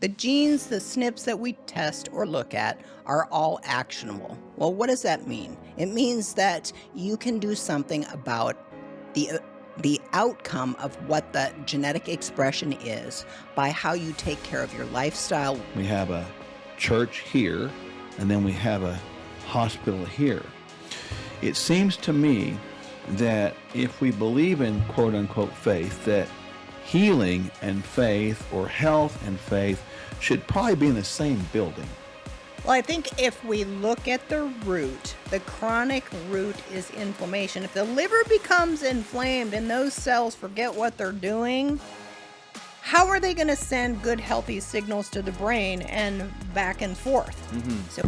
The genes, the SNPs that we test or look at are all actionable. Well, what does that mean? It means that you can do something about the outcome of what the genetic expression is by how you take care of your lifestyle. We have a church here, and then we have a hospital here. It seems to me that if we believe in quote-unquote faith, that healing and faith, or health and faith, should probably be in the same building. Well, I think if we look at the root, the chronic root is inflammation. If the liver becomes inflamed and those cells forget what they're doing, how are they going to send good, healthy signals to the brain and back and forth? So.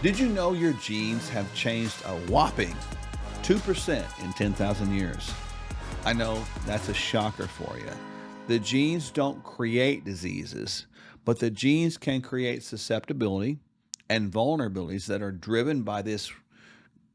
Did you know your genes have changed a whopping 2% in 10,000 years? I know that's a shocker for you. The genes don't create diseases, but the genes can create susceptibility and vulnerabilities that are driven by this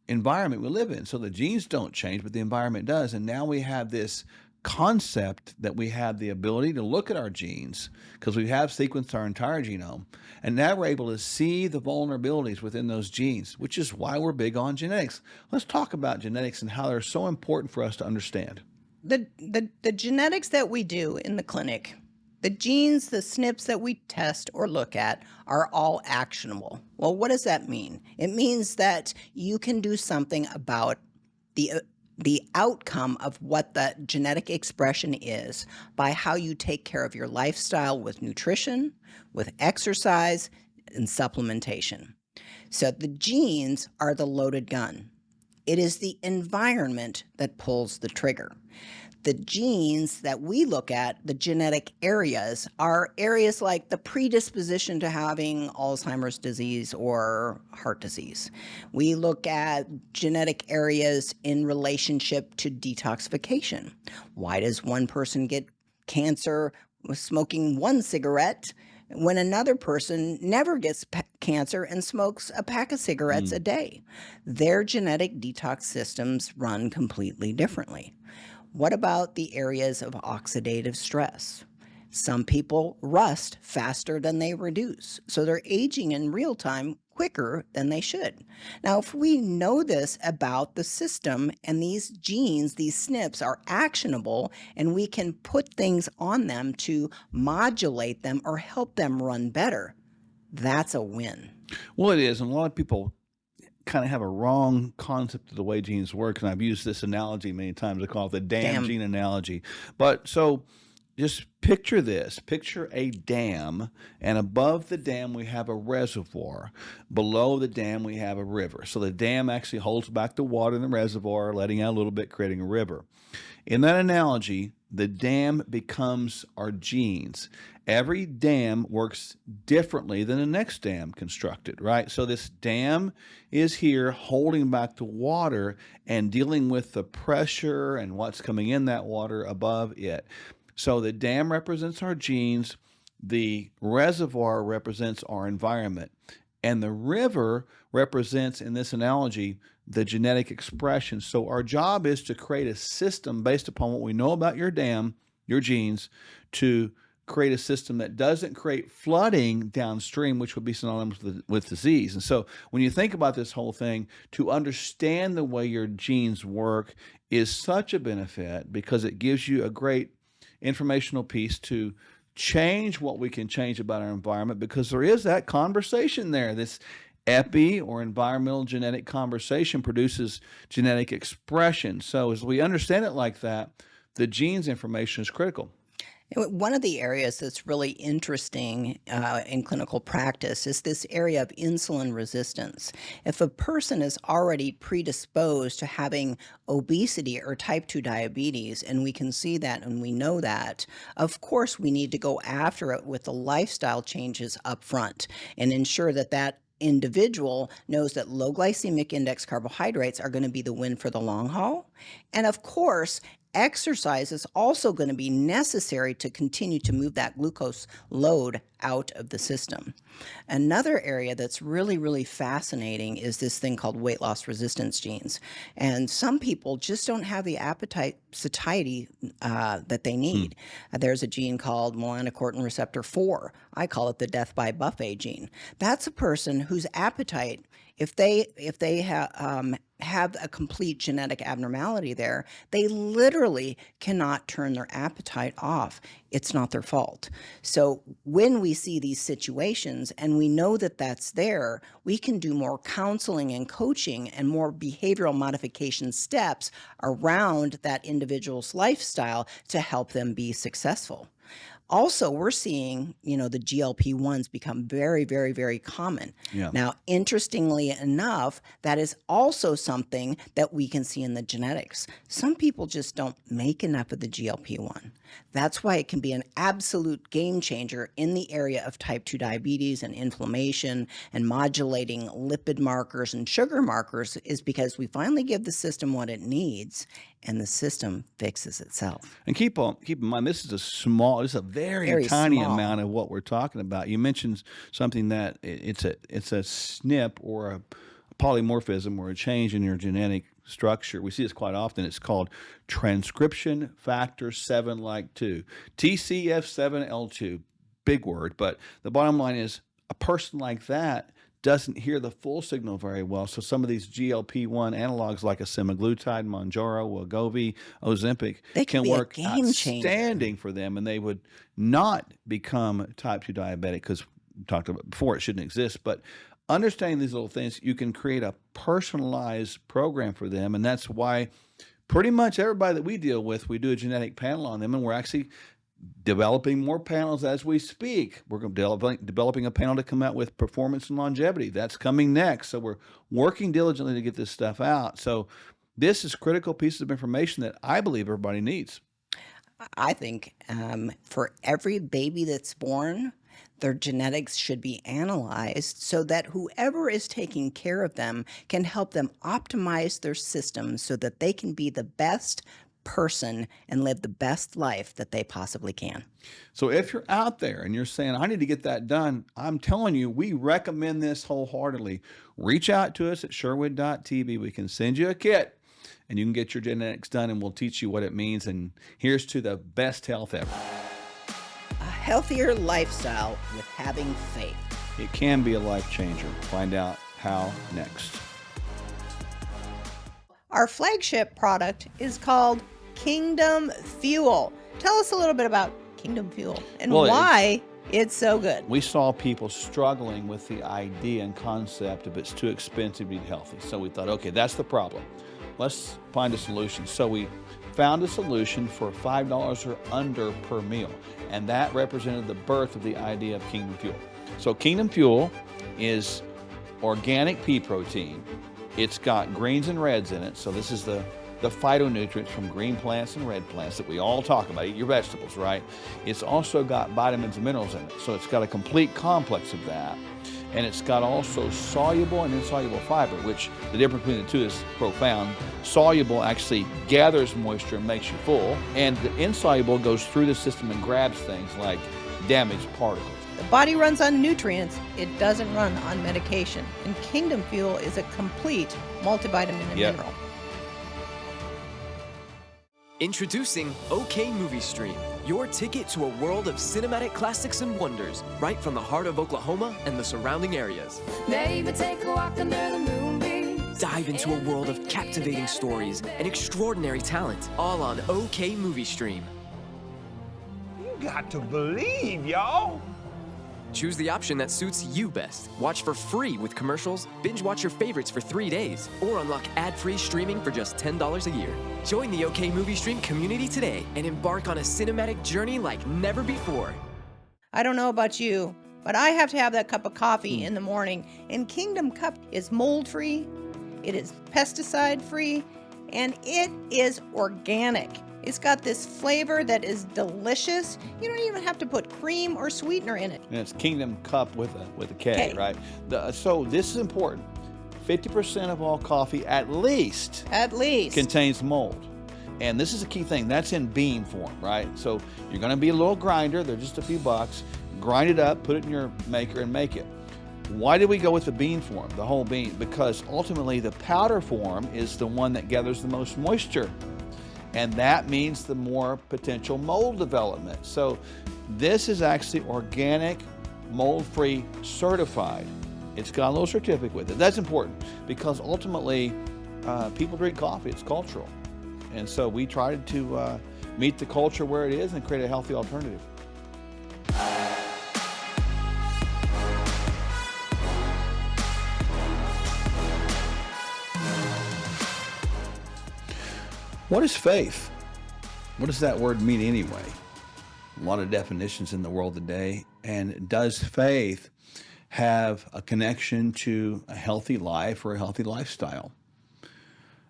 environment we live in. So the genes don't change, but the environment does. And now we have this concept that we have the ability to look at our genes because we have sequenced our entire genome. And now we're able to see the vulnerabilities within those genes, which is why we're big on genetics. Let's talk about genetics and how they're so important for us to understand. The genetics that we do in the clinic, the genes, the SNPs that we test or look at are all actionable. Well, what does that mean? It means that you can do something about the outcome of what the genetic expression is by how you take care of your lifestyle with nutrition, with exercise, and supplementation. So the genes are the loaded gun. It is the environment that pulls the trigger. The genes that we look at, the genetic areas, are areas like the predisposition to having Alzheimer's disease or heart disease. We look at genetic areas in relationship to detoxification. Why does one person get cancer with smoking one cigarette when another person never gets cancer and smokes a pack of cigarettes a day? Their genetic detox systems run completely differently. What about the areas of oxidative stress? Some people rust faster than they reduce, so they're aging in real time quicker than they should. Now, if we know this about the system and these genes, these SNPs are actionable and we can put things on them to modulate them or help them run better, that's a win. Well, it is. And a lot of people kind of have a wrong concept of the way genes work. And I've used this analogy many times. I call it the dam gene analogy. But so just picture this. Picture a dam, and above the dam we have a reservoir. Below the dam we have a river. So the dam actually holds back the water in the reservoir, letting out a little bit, creating a river. In that analogy, the dam becomes our genes. Every dam works differently than the next dam constructed, right? So this dam is here holding back the water and dealing with the pressure and what's coming in that water above it. So the dam represents our genes, the reservoir represents our environment, and the river represents, in this analogy, the genetic expression. So our job is to create a system based upon what we know about your dam, your genes, to create a system that doesn't create flooding downstream, which would be synonymous with disease. And so when you think about this whole thing, to understand the way your genes work is such a benefit because it gives you a great informational piece to change what we can change about our environment, because there is that conversation there. This epi or environmental genetic conversation produces genetic expression. So as we understand it like that, the genes information is critical. One of the areas that's really interesting in clinical practice is this area of insulin resistance. If a person is already predisposed to having obesity or type 2 diabetes, and we can see that and we know that, of course, we need to go after it with the lifestyle changes up front and ensure that that individual knows that low glycemic index carbohydrates are going to be the win for the long haul. And of course, exercise is also going to be necessary to continue to move that glucose load out of the system. Another area that's really, really fascinating is this thing called weight loss resistance genes. And some people just don't have the appetite satiety that they need. There's a gene called melanocortin receptor 4. I call it the death by buffet gene. That's a person whose appetite, if they have a complete genetic abnormality there, they literally cannot turn their appetite off. It's not their fault. So when we see these situations and we know that that's there, we can do more counseling and coaching and more behavioral modification steps around that individual's lifestyle to help them be successful. Also, we're seeing, the GLP-1s become very, very, very common. Yeah. Now, interestingly enough, that is also something that we can see in the genetics. Some people just don't make enough of the GLP-1. That's why it can be an absolute game changer in the area of type 2 diabetes and inflammation and modulating lipid markers and sugar markers, is because we finally give the system what it needs and the system fixes itself. And keep in mind, this is a very tiny small amount of what we're talking about. You mentioned something that it's a SNP or a polymorphism or a change in your genetic structure. We see this quite often. It's called transcription factor 7 like 2, TCF7L2. Big word, but the bottom line is a person like that doesn't hear the full signal very well. So some of these GLP-1 analogs like a semaglutide, Mounjaro, Wegovy, Ozempic can work outstanding for them, and they would not become type 2 diabetic because we talked about before it shouldn't exist. But understanding these little things, you can create a personalized program for them, and that's why pretty much everybody that we deal with, we do a genetic panel on them, and we're actually developing more panels as we speak. We're developing a panel to come out with performance and longevity. That's coming next. So we're working diligently to get this stuff out. So this is critical pieces of information that I believe everybody needs. I think for every baby that's born, their genetics should be analyzed so that whoever is taking care of them can help them optimize their system so that they can be the best person and live the best life that they possibly can. So if you're out there and you're saying, I need to get that done, I'm telling you, we recommend this wholeheartedly. Reach out to us at Sherwood.tv. We can send you a kit and you can get your genetics done, and we'll teach you what it means. And here's to the best health ever. A healthier lifestyle with having faith. It can be a life changer. Find out how next. Our flagship product is called Kingdom Fuel. Tell us a little bit about Kingdom Fuel and why it's so good. We saw people struggling with the idea and concept of it's too expensive to eat healthy. So we thought, okay, that's the problem. Let's find a solution. So we found a solution for $5 or under per meal. And that represented the birth of the idea of Kingdom Fuel. So Kingdom Fuel is organic pea protein. It's got greens and reds in it. So this is the phytonutrients from green plants and red plants that we all talk about. Eat your vegetables, right? It's also got vitamins and minerals in it. So it's got a complete complex of that. And it's got also soluble and insoluble fiber, which the difference between the two is profound. Soluble actually gathers moisture and makes you full. And the insoluble goes through the system and grabs things like damaged particles. The body runs on nutrients. It doesn't run on medication. And Kingdom Fuel is a complete multivitamin and mineral. Introducing OK Movie Stream, your ticket to a world of cinematic classics and wonders, right from the heart of Oklahoma and the surrounding areas. Baby, take a walk under the moonbeams. Dive into a world of captivating stories and extraordinary talent, all on OK Movie Stream. You got to believe, y'all. Choose the option that suits you best. Watch for free with commercials, binge watch your favorites for 3 days, or unlock ad-free streaming for just $10 a year. Join the OK Movie Stream community today and embark on a cinematic journey like never before. I don't know about you, but I have to have that cup of coffee in the morning. And Kingdom Cup is mold-free, it is pesticide-free, and it is organic. It's got this flavor that is delicious. You don't even have to put cream or sweetener in it. And it's Kingdom Cup with a K, K. right? So this is important. 50% of all coffee at least contains mold. And this is a key thing. That's in bean form, right? So you're going to be a little grinder. They're just a few bucks. Grind it up, put it in your maker, and make it. Why did we go with the bean form, the whole bean? Because ultimately the powder form is the one that gathers the most moisture. And that means the more potential mold development. So this is actually organic, mold-free, certified. It's got a little certificate with it. That's important because ultimately people drink coffee. It's cultural. And so we tried to meet the culture where it is and create a healthy alternative. What is faith? What does that word mean anyway? A lot of definitions in the world today. And does faith have a connection to a healthy life or a healthy lifestyle?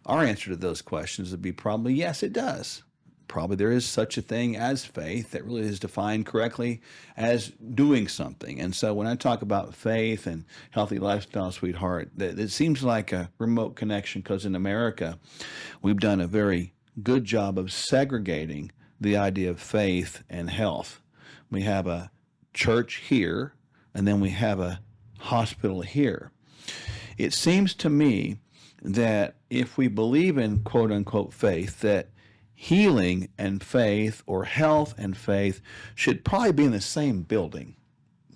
Our answer to those questions would be probably yes, it does. Probably there is such a thing as faith that really is defined correctly as doing something. And so when I talk about faith and healthy lifestyle, sweetheart, it seems like a remote connection because in America, we've done a very good job of segregating the idea of faith and health. We have a church here, and then we have a hospital here. It seems to me that if we believe in quote unquote faith, that healing and faith or health and faith should probably be in the same building.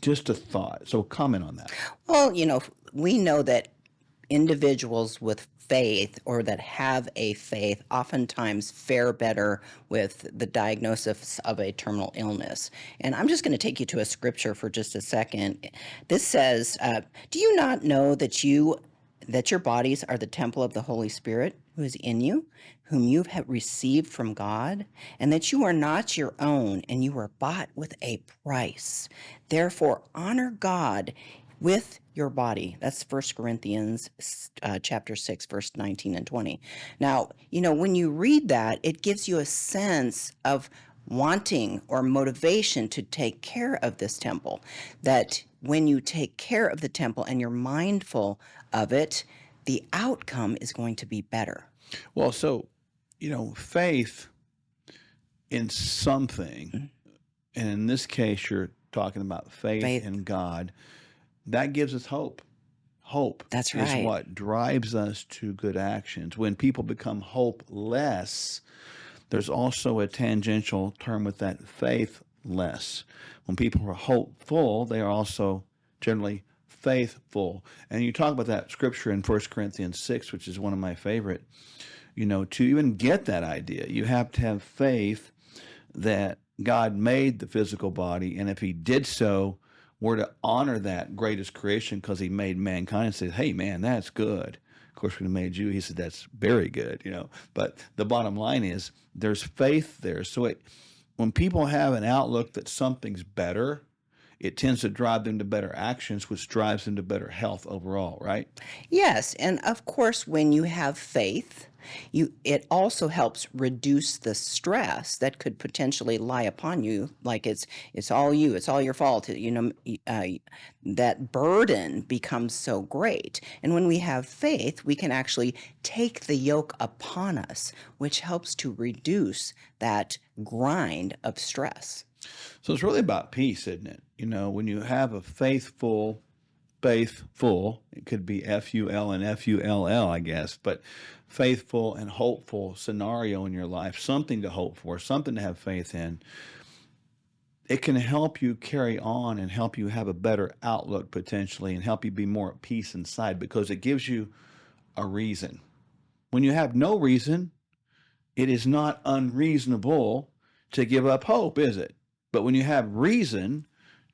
Just a thought. So comment on that. Well, we know that individuals with faith or that have a faith oftentimes fare better with the diagnosis of a terminal illness. And I'm just going to take you to a scripture for just a second. This says, do you not know that your bodies are the temple of the Holy Spirit who is in you, whom you have received from God, and that you are not your own, and you were bought with a price. Therefore, honor God with your body. That's 1 Corinthians chapter 6, verse 19 and 20. Now, when you read that, it gives you a sense of wanting or motivation to take care of this temple. That when you take care of the temple and you're mindful of it, the outcome is going to be better. Well, so, faith in something, and in this case, you're talking about faith in God, that gives us hope. Hope That's right. is what drives us to good actions. When people become hopeless, there's also a tangential term with that, faithless. When people are hopeful, they are also generally faithful. And you talk about that scripture in 1 Corinthians 6, which is one of my favorite. To even get that idea, you have to have faith that God made the physical body, and if he did so, we're to honor that greatest creation because he made mankind and said, hey, man, that's good. Of course, when he made you, he said, that's very good, But the bottom line is there's faith there. So when people have an outlook that something's better, it tends to drive them to better actions, which drives them to better health overall, right? Yes, and of course, when you have faith, it also helps reduce the stress that could potentially lie upon you. Like it's all you, it's all your fault. That burden becomes so great. And when we have faith, we can actually take the yoke upon us, which helps to reduce that grind of stress. So it's really about peace, isn't it? When you have a faithful, it could be F-U-L and F-U-L-L, I guess, but faithful and hopeful scenario in your life, something to hope for, something to have faith in, it can help you carry on and help you have a better outlook potentially and help you be more at peace inside because it gives you a reason. When you have no reason, it is not unreasonable to give up hope, is it? But when you have reason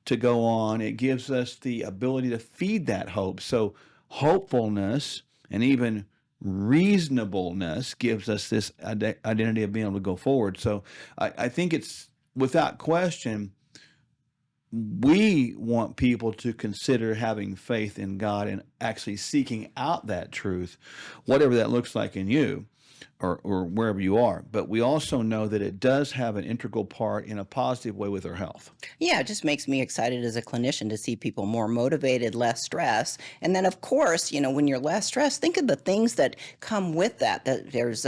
to go on. It gives us the ability to feed that hope. So hopefulness and even reasonableness gives us this identity of being able to go forward. So I think it's without question, we want people to consider having faith in God and actually seeking out that truth, whatever that looks like in you or wherever you are. But we also know that it does have an integral part in a positive way with our health. Yeah, it just makes me excited as a clinician to see people more motivated, less stress. And then, of course, when you're less stressed, think of the things that come with that, that there's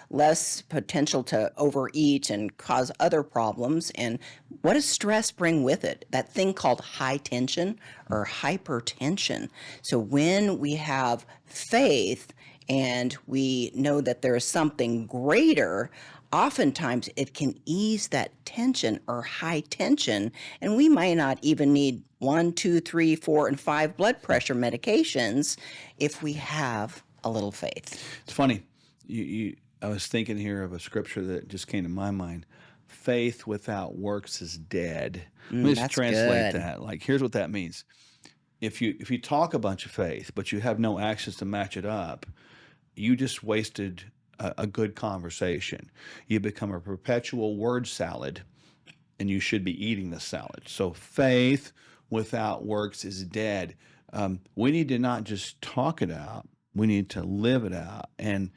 less potential to overeat and cause other problems. And what does stress bring with it? That thing called high tension or hypertension. So when we have faith, and we know that there is something greater, oftentimes it can ease that tension or high tension, and we might not even need 1, 2, 3, 4, and 5 blood pressure medications if we have a little faith. It's funny. I was thinking here of a scripture that just came to my mind. Faith without works is dead. Let me just translate that. Like, here's what that means. If you talk a bunch of faith, but you have no actions to match it up, you just wasted a good conversation. You become a perpetual word salad, and you should be eating the salad. So faith without works is dead. We need to not just talk it out. We need to live it out. And,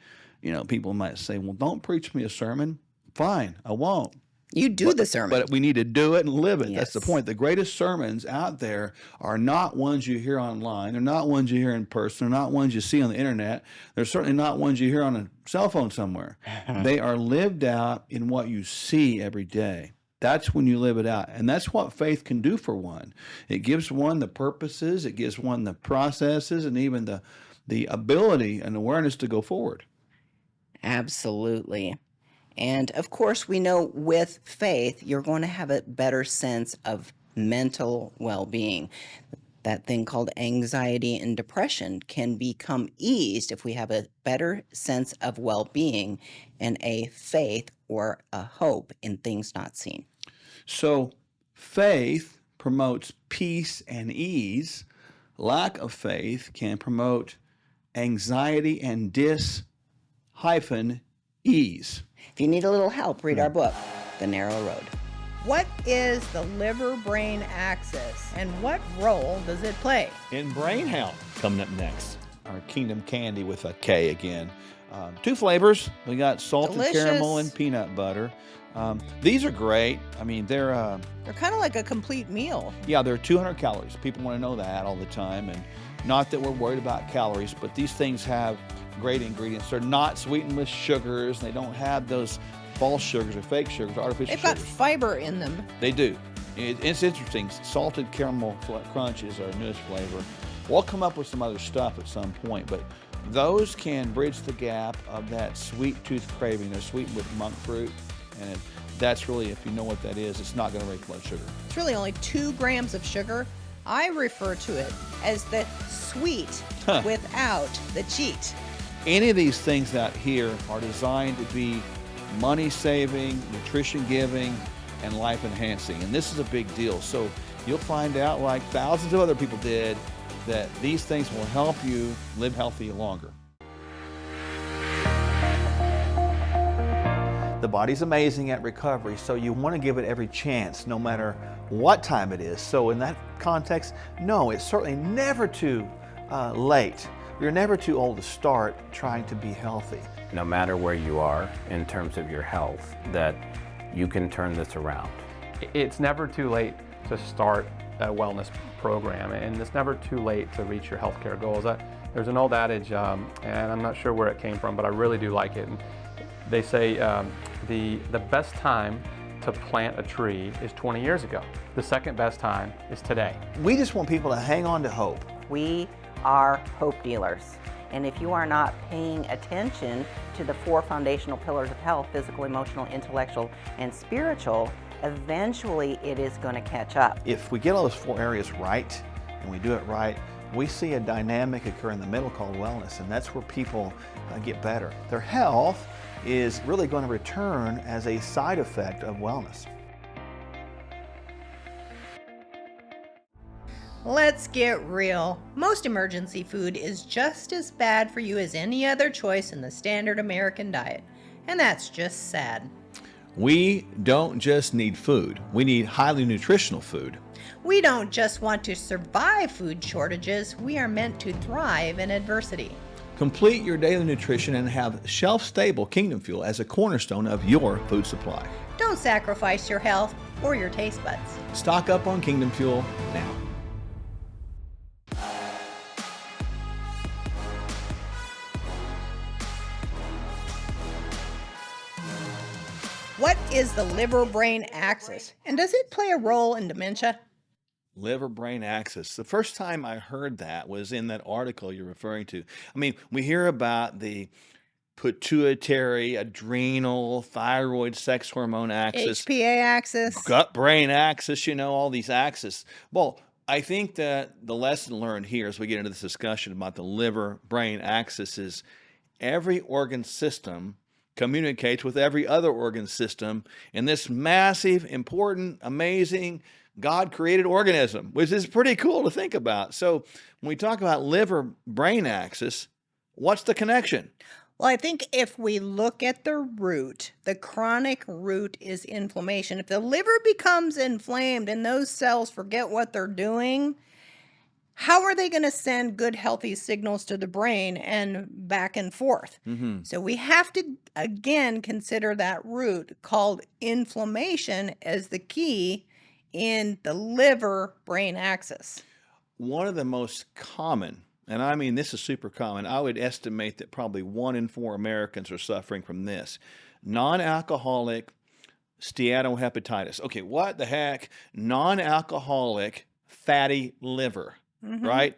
people might say, well, don't preach me a sermon. Fine, I won't. You do the sermon. But we need to do it and live it. Yes. That's the point. The greatest sermons out there are not ones you hear online. They're not ones you hear in person. They're not ones you see on the internet. They're certainly not ones you hear on a cell phone somewhere. They are lived out in what you see every day. That's when you live it out. And that's what faith can do for one. It gives one the purposes. It gives one the processes and even the ability and awareness to go forward. Absolutely. And of course, we know with faith, you're going to have a better sense of mental well-being. That thing called anxiety and depression can become eased if we have a better sense of well-being and a faith or a hope in things not seen. So faith promotes peace and ease. Lack of faith can promote anxiety and dis-ease. If you need a little help, read our book, The Narrow Road. What is the liver-brain axis and what role does it play? In brain health, coming up next. Our Kingdom Candy with a K again. 2 flavors. We got salted Delicious. caramel and peanut butter. These are great. I mean, they're kind of like a complete meal. they're 200 calories. People want to know that all the time, and not that we're worried about calories, but these things have great ingredients. They're not sweetened with sugars. They don't have those false sugars or fake sugars or artificial They've got sugars. fiber in them. They do. It's interesting. Salted caramel crunch is our newest flavor. We'll come up with some other stuff at some point, but those can bridge the gap of that sweet tooth craving. They're sweetened with monk fruit, and that's really, if you know what that is, it's not going to raise blood sugar. It's really only 2 grams of sugar. I refer to it as the sweet without the cheat. Any of these things out here are designed to be money-saving, nutrition-giving, and life-enhancing. And this is a big deal. So you'll find out, like thousands of other people did, that these things will help you live healthy longer. The body's amazing at recovery, so you want to give it every chance, no matter what time it is. So in that context, no, it's certainly never too late. You're never too old to start trying to be healthy. No matter where you are in terms of your health, that you can turn this around. It's never too late to start a wellness program, and it's never too late to reach your healthcare goals. There's an old adage, and I'm not sure where it came from, but I really do like it. And they say the best time to plant a tree is 20 years ago. The second best time is today. We just want people to hang on to hope. We are hope dealers. And if you are not paying attention to the 4 foundational pillars of health, physical, emotional, intellectual, and spiritual, eventually it is going to catch up. If we get all those 4 areas right, and we do it right, we see a dynamic occur in the middle called wellness, and that's where people get better. Their health is really going to return as a side effect of wellness. Let's get real. Most emergency food is just as bad for you as any other choice in the standard American diet. And that's just sad. We don't just need food, we need highly nutritional food. We don't just want to survive food shortages, we are meant to thrive in adversity. Complete your daily nutrition and have shelf-stable Kingdom Fuel as a cornerstone of your food supply. Don't sacrifice your health or your taste buds. Stock up on Kingdom Fuel now. What is the liver-brain axis, and does it play a role in dementia? Liver-brain axis. The first time I heard that was in that article you're referring to. I mean, we hear about the pituitary, adrenal, thyroid, sex hormone axis, HPA axis. gut-brain axis, all these axes. Well, I think that the lesson learned here as we get into this discussion about the liver-brain axis is every organ system communicates with every other organ system in this massive, important, amazing, God-created organism, which is pretty cool to think about. So when we talk about liver-brain axis, what's the connection? Well, I think if we look at the root, the chronic root is inflammation. If the liver becomes inflamed and those cells forget what they're doing, how are they going to send good, healthy signals to the brain and back and forth? So we have to, again, consider that root called inflammation as the key in the liver-brain axis. One of the most common, and I mean this is super common, I would estimate that probably 1 in 4 Americans are suffering from this. Non-alcoholic steatohepatitis. Okay, what the heck? Non-alcoholic fatty liver. Right?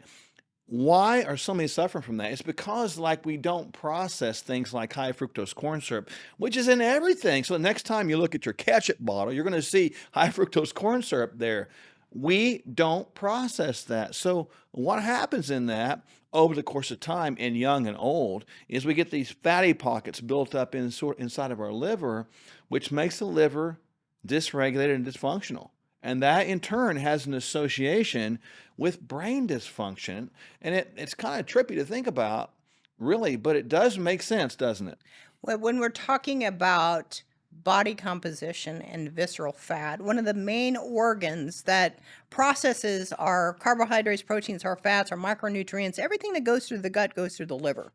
Why are so many suffering from that? It's because we don't process things like high fructose corn syrup, which is in everything. So the next time you look at your ketchup bottle, you're going to see high fructose corn syrup there. We don't process that. So what happens in that over the course of time in young and old is we get these fatty pockets built up inside of our liver, which makes the liver dysregulated and dysfunctional. And that in turn has an association with brain dysfunction. And it's kind of trippy to think about, really, but it does make sense, doesn't it? Well, when we're talking about body composition and visceral fat, one of the main organs that processes our carbohydrates, proteins, our fats, our micronutrients, everything that goes through the gut goes through the liver.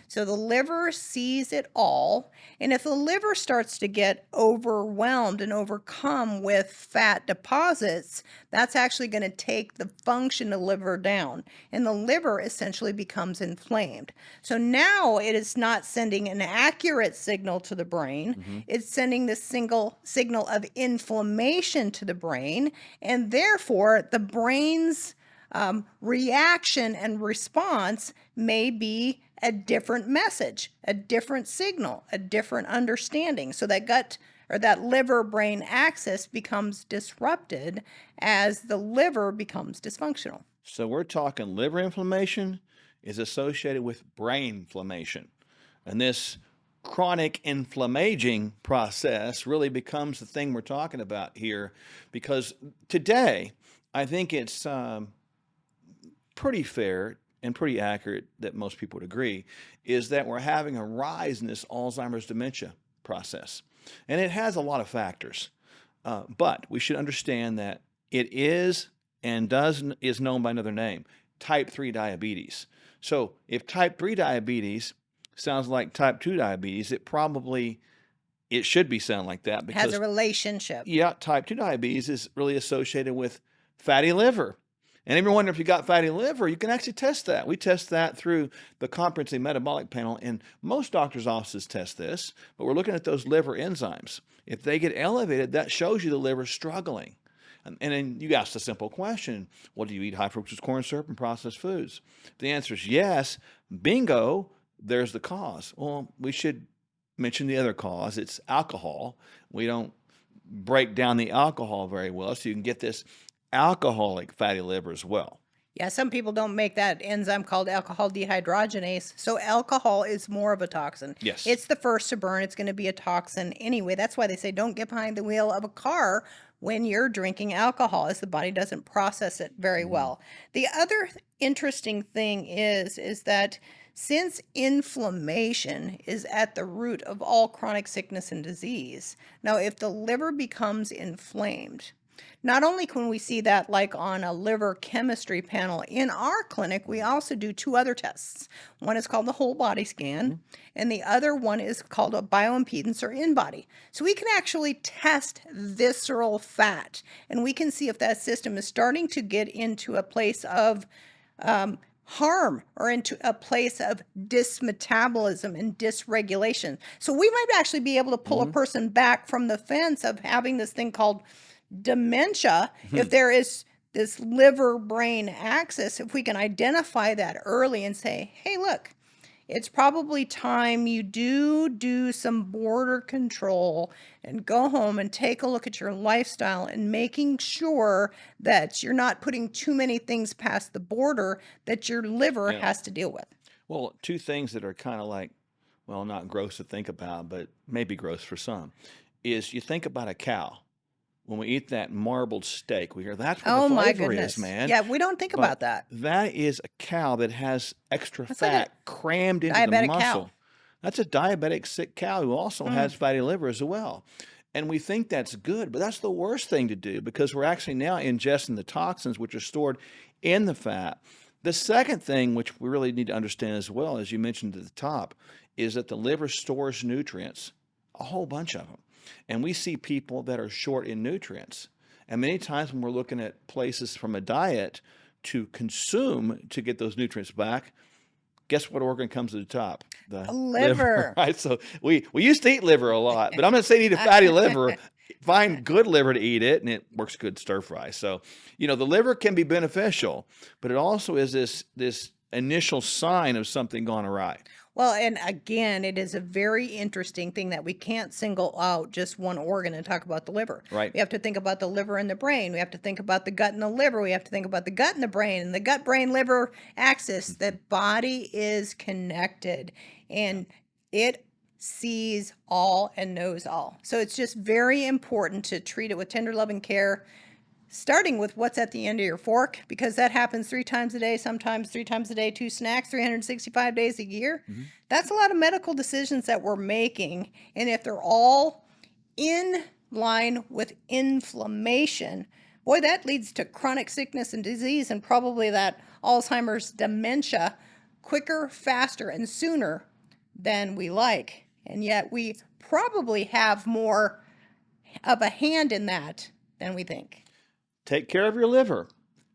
So the liver sees it all. And if the liver starts to get overwhelmed and overcome with fat deposits, that's actually going to take the function of the liver down. And the liver essentially becomes inflamed. So now it is not sending an accurate signal to the brain. It's sending the signal of inflammation to the brain. And therefore, the brain's reaction and response may be a different message, a different signal, a different understanding. So that gut or that liver-brain axis becomes disrupted as the liver becomes dysfunctional. So we're talking liver inflammation is associated with brain inflammation. And this chronic inflammaging process really becomes the thing we're talking about here, because today I think it's pretty fair and pretty accurate that most people would agree is that we're having a rise in this Alzheimer's dementia process. And it has a lot of factors, but we should understand that it is and is known by another name, type 3 diabetes. So if type 3 diabetes sounds like type 2 diabetes, it should be sound like that. Because, has a relationship. Yeah, type 2 diabetes is really associated with fatty liver. And if you're wondering if you got fatty liver, you can actually test that. We test that through the comprehensive metabolic panel, and most doctors' offices test this, but we're looking at those liver enzymes. If they get elevated, that shows you the liver's struggling. And then you ask the simple question, well, do you eat high fructose corn syrup and processed foods? If the answer is yes, bingo, there's the cause. Well, we should mention the other cause. It's alcohol. We don't break down the alcohol very well, so you can get this alcoholic fatty liver as well. Yeah, some people don't make that enzyme called alcohol dehydrogenase. So alcohol is more of a toxin. Yes. It's the first to burn. It's going to be a toxin anyway. That's why they say don't get behind the wheel of a car when you're drinking alcohol, as the body doesn't process it very well. The other interesting thing is that since inflammation is at the root of all chronic sickness and disease, now if the liver becomes inflamed, not only can we see that like on a liver chemistry panel in our clinic, we also do two other tests. One is called the whole body scan, and the other one is called a bioimpedance or in-body. So we can actually test visceral fat, and we can see if that system is starting to get into a place of harm or into a place of dysmetabolism and dysregulation. So we might actually be able to pull a person back from the fence of having this thing called dementia if there is this liver brain axis. If we can identify that early and say, hey, look, it's probably time you do some border control and go home and take a look at your lifestyle and making sure that you're not putting too many things past the border that your liver has to deal with. Well, two things that are kind of like, well, not gross to think about, but maybe gross for some, is you think about a cow. When we eat that marbled steak, we hear that's where the flavor is, man. Yeah, we don't think But about that. that is a cow that has extra That's like fat crammed into the diabetic muscle. cow. That's a diabetic sick cow who also has fatty liver as well. And we think that's good, but that's the worst thing to do because we're actually now ingesting the toxins which are stored in the fat. The second thing which we really need to understand as well, as you mentioned at the top, is that the liver stores nutrients, a whole bunch of them. And we see people that are short in nutrients. And many times when we're looking at places from a diet to consume to get those nutrients back, guess what organ comes to the top? The liver. Right? So we used to eat liver a lot, but I'm going to say eat a fatty liver. Find good liver to eat it, and it works good stir fry. So, the liver can be beneficial, but it also is this initial sign of something gone awry. Well, and again, it is a very interesting thing that we can't single out just one organ and talk about the liver. Right. We have to think about the liver and the brain. We have to think about the gut and the liver. We have to think about the gut and the brain and the gut, brain, liver axis. The body is connected and it sees all and knows all. So it's just very important to treat it with tender love and care, starting with what's at the end of your fork, because that happens 3 times a day, sometimes 3 times a day, 2 snacks, 365 days a year. That's a lot of medical decisions that we're making. And if they're all in line with inflammation, boy, that leads to chronic sickness and disease and probably that Alzheimer's dementia quicker, faster, and sooner than we like. And yet we probably have more of a hand in that than we think. Take care of your liver.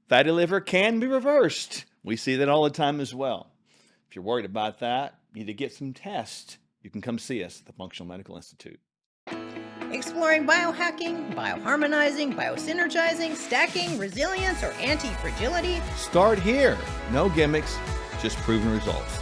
Fatty liver can be reversed. We see that all the time as well. If you're worried about that, you need to get some tests. You can come see us at the Functional Medical Institute. Exploring biohacking, bioharmonizing, biosynergizing, stacking, resilience, or anti-fragility. Start here. No gimmicks, just proven results.